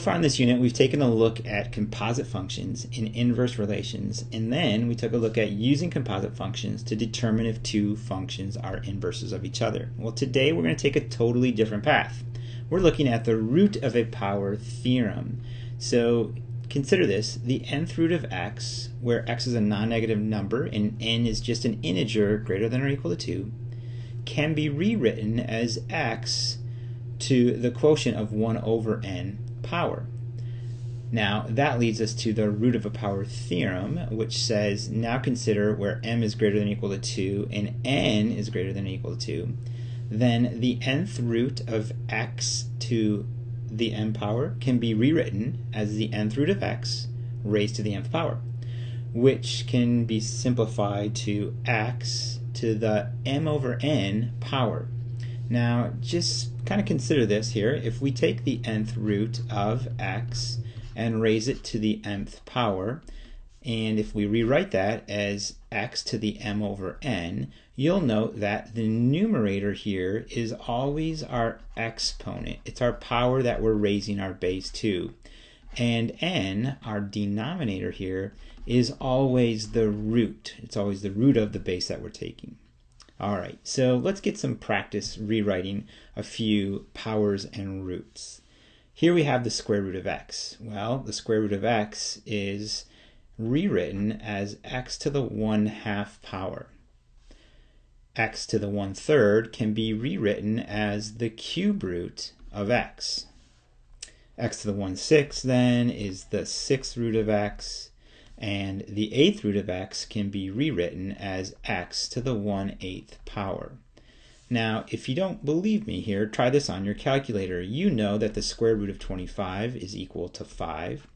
So far in this unit, we've taken a look at composite functions in inverse relations, and then we took a look at using composite functions to determine if two functions are inverses of each other. Well, today we're going to take a totally different path. We're looking at the root of a power theorem. So consider this: the nth root of x, where x is a non-negative number and n is just an integer greater than or equal to 2, can be rewritten as x to the quotient of 1 over n power. Now that leads us to the root of a power theorem, which says now consider where m is greater than or equal to 2 and n is greater than or equal to 2, then the nth root of x to the n power can be rewritten as the nth root of x raised to the nth power, which can be simplified to x to the m over n power. Now just kind of consider this here. If we take the nth root of x and raise it to the nth power, and if we rewrite that as x to the m over n, you'll note that the numerator here is always our exponent. It's our power that we're raising our base to. And n, our denominator here, is always the root. It's always the root of the base that we're taking. Alright, so let's get some practice rewriting a few powers and roots. Here we have the square root of x. Well, the square root of x is rewritten as x to the 1/2 power. X to the 1/3 can be rewritten as the cube root of x. X to the 1/6 then is the 6th root of x, and the 8th root of x can be rewritten as x to the 1/8 power. Now, if you don't believe me here, try this on your calculator. You know that the square root of 25 is equal to 5.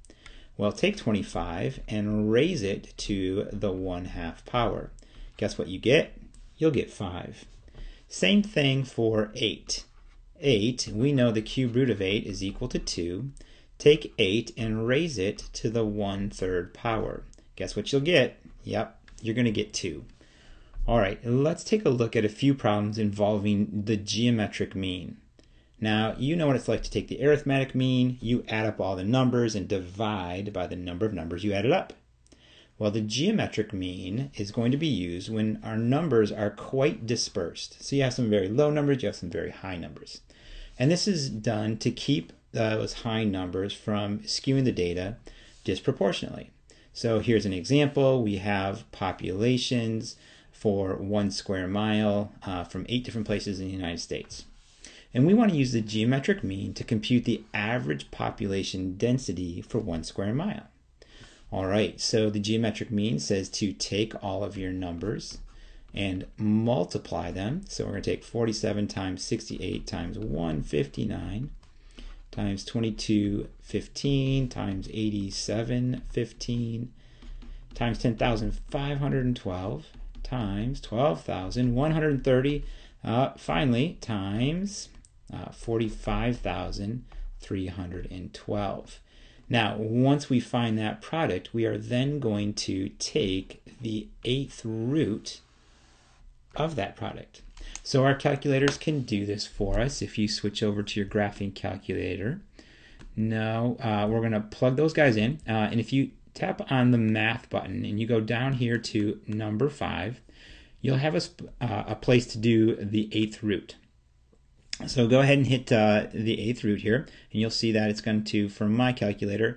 Well, take 25 and raise it to the 1/2 power. Guess what you get? You'll get 5. Same thing for 8. 8, we know the cube root of 8 is equal to 2. Take 8 and raise it to the 1/3 power. Guess what you'll get? Yep, you're going to get 2. Alright, let's take a look at a few problems involving the geometric mean. Now, you know what it's like to take the arithmetic mean, you add up all the numbers and divide by the number of numbers you added up. Well, the geometric mean is going to be used when our numbers are quite dispersed. So you have some very low numbers, you have some very high numbers. And this is done to keep those high numbers from skewing the data disproportionately. So here's an example. We have populations for 1 square mile from 8 different places in the United States. And we want to use the geometric mean to compute the average population density for 1 square mile. Alright, so the geometric mean says to take all of your numbers and multiply them. So we're going to take 47 times 68 times 159 times 2215 times 8715 times 10,512 times 12,130 finally times 45,312. Now, once we find that product, we are then going to take the 8th root of that product. So our calculators can do this for us. If you switch over to your graphing calculator, we're going to plug those guys in. And if you tap on the math button and you go down here to number 5, you'll have a place to do the 8th root. So go ahead and hit the 8th root here, and you'll see that it's going to, from my calculator,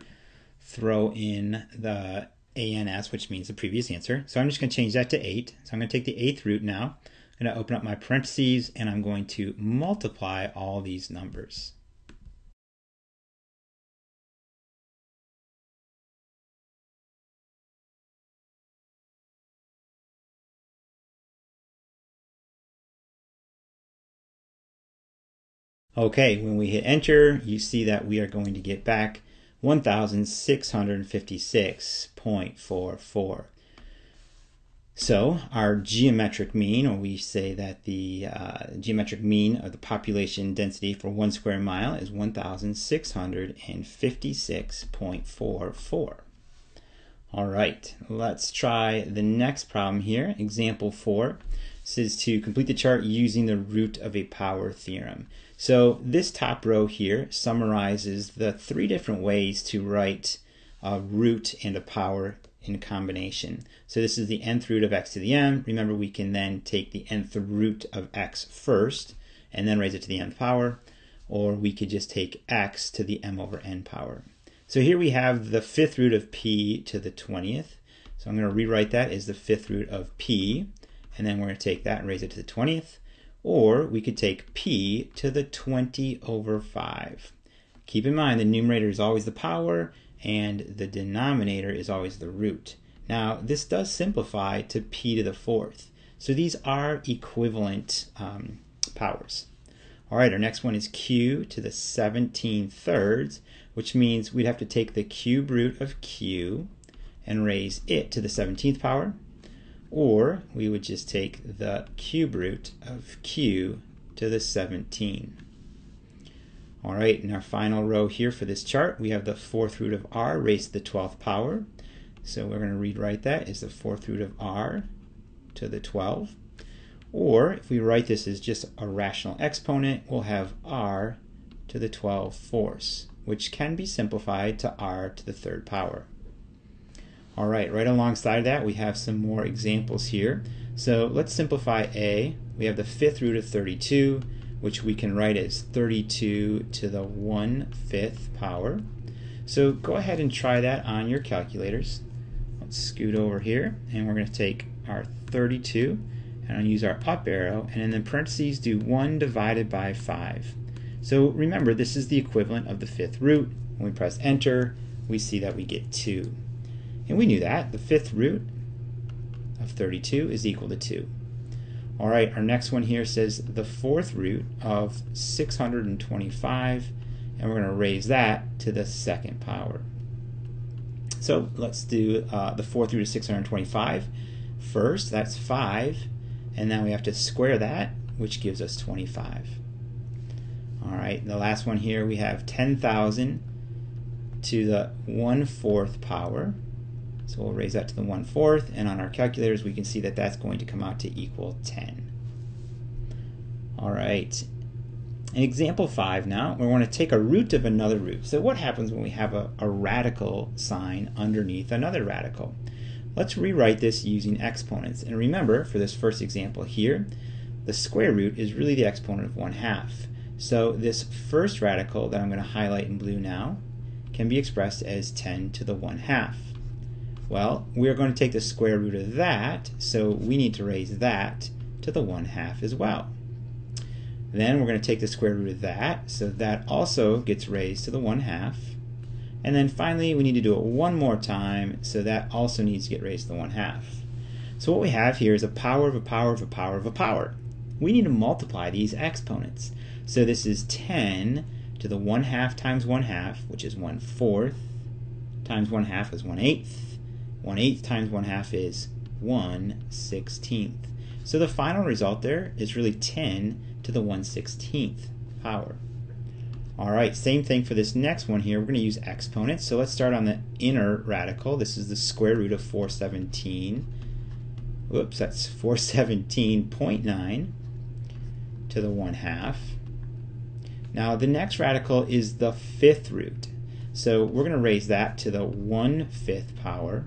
throw in the ANS, which means the previous answer. So I'm just going to change that to 8. So I'm going to take the 8th root now. I'm going to open up my parentheses, and I'm going to multiply all these numbers. Okay, when we hit enter, you see that we are going to get back 1,656.44. So our geometric mean, or we say that the geometric mean of the population density for 1 square mile is 1,656.44. All right, let's try the next problem here, example 4. This is to complete the chart using the root of a power theorem. So this top row here summarizes the three different ways to write a root and a power in combination. So this is the nth root of x to the m. Remember, we can then take the nth root of x first and then raise it to the nth power, or we could just take x to the m over n power. So here we have the fifth root of p to the 20th. So I'm going to rewrite that as the fifth root of p, and then we're going to take that and raise it to the 20th. Or we could take p to the 20 over 5. Keep in mind the numerator is always the power and the denominator is always the root. Now this does simplify to p to the 4th. So these are equivalent powers. Alright, our next one is q to the 17/3, which means we'd have to take the cube root of q and raise it to the 17th power. Or we would just take the cube root of q to the 17. All right, in our final row here for this chart, we have the fourth root of r raised to the 12th power. So we're going to rewrite that as the fourth root of r to the 12. Or if we write this as just a rational exponent, we'll have r to the 12/4, which can be simplified to r to the 3rd power. All right alongside that, we have some more examples here. So let's simplify a. We have the fifth root of 32, which we can write as 32 to the 1/5 power. So go ahead and try that on your calculators. Let's scoot over here, and we're going to take our 32, and I'll use our up arrow, and in the parentheses do 1 divided by 5. So remember, this is the equivalent of the fifth root. When we press enter, we see that we get 2. And we knew that. The fifth root of 32 is equal to 2. All right, our next one here says the fourth root of 625, and we're going to raise that to the 2nd power. So let's do the fourth root of 625 first. That's 5, and now we have to square that, which gives us 25. All right, the last one here, we have 10,000 to the 1/4 power. So we'll raise that to the 1/4, and on our calculators we can see that that's going to come out to equal 10. All right, in example 5 now, we want to take a root of another root. So what happens when we have a radical sign underneath another radical? Let's rewrite this using exponents. And remember, for this first example here, the square root is really the exponent of 1/2. So this first radical that I'm going to highlight in blue now can be expressed as 10 to the 1/2. Well, we're going to take the square root of that, so we need to raise that to the 1/2 as well. Then we're going to take the square root of that, so that also gets raised to the 1/2. And then finally, we need to do it one more time, so that also needs to get raised to the 1/2. So what we have here is a power of a power of a power of a power. We need to multiply these exponents. So this is 10 to the 1/2 times 1/2, which is 1/4, times 1/2 is 1/8. 1/8 times 1/2 is 1/16. So the final result there is really 10 to the 1/16 power. All right, same thing for this next one here. We're going to use exponents. So let's start on the inner radical. This is the square root of 417. Whoops, that's 417.9 to the 1/2. Now the next radical is the fifth root. So we're going to raise that to the 1/5 power.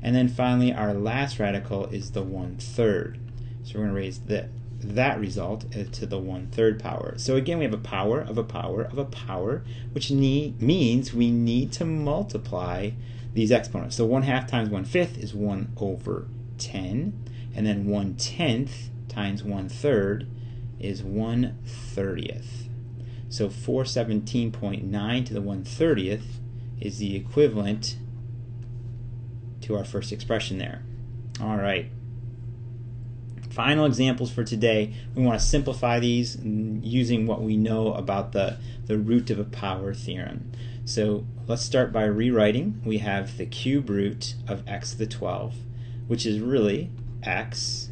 And then finally, our last radical is the 1/3. So we're going to raise that result to the 1/3 power. So again, we have a power of a power of a power, which means we need to multiply these exponents. So 1/2 times 1/5 is 1/10, and then 1/10 times 1/3 is 1/30. So 417.9 to the 1/30 is the equivalent to our first expression there. All right. Final examples for today. We want to simplify these using what we know about the root of a power theorem. So let's start by rewriting. We have the cube root of x to the 12, which is really x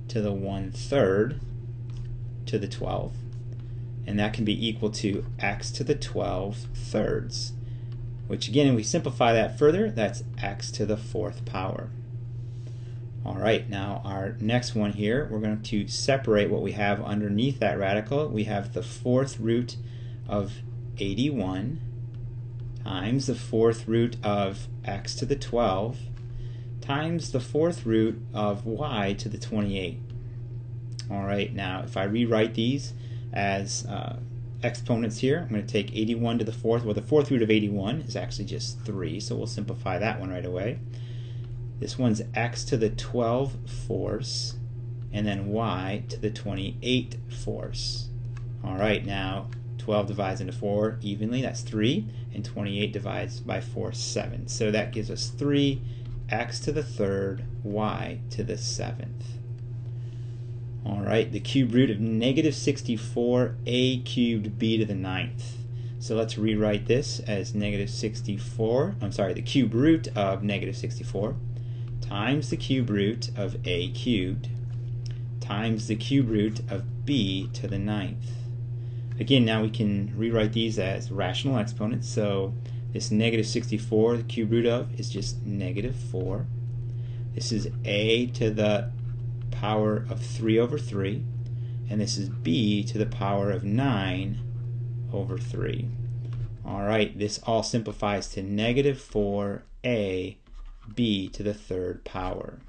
to the 1/3 to the 12. And that can be equal to x to the 12/3, which again, if we simplify that further, that's x to the 4th power. Alright, now our next one here, we're going to separate what we have underneath that radical. We have the fourth root of 81 times the fourth root of x to the 12 times the fourth root of y to the 28. Alright, now if I rewrite these as exponents here, I'm going to take 81 to the fourth. Well, the fourth root of 81 is actually just 3, so we'll simplify that one right away. This one's x to the 12 fourths, and then y to the 28 fourths. Alright, now 12 divides into 4 evenly, that's 3, and 28 divides by 4, 7. So that gives us 3 x to the third, y to the 7th. Alright, the cube root of negative 64, a cubed b to the 9th. So let's rewrite this as negative 64, the cube root of negative 64 times the cube root of a cubed times the cube root of b to the 9th. Again, now we can rewrite these as rational exponents. So this negative 64, the cube root of, is just negative 4. This is a to the power of 3 over 3. And this is b to the power of 9 over 3. Alright, this all simplifies to negative 4a b to the third power.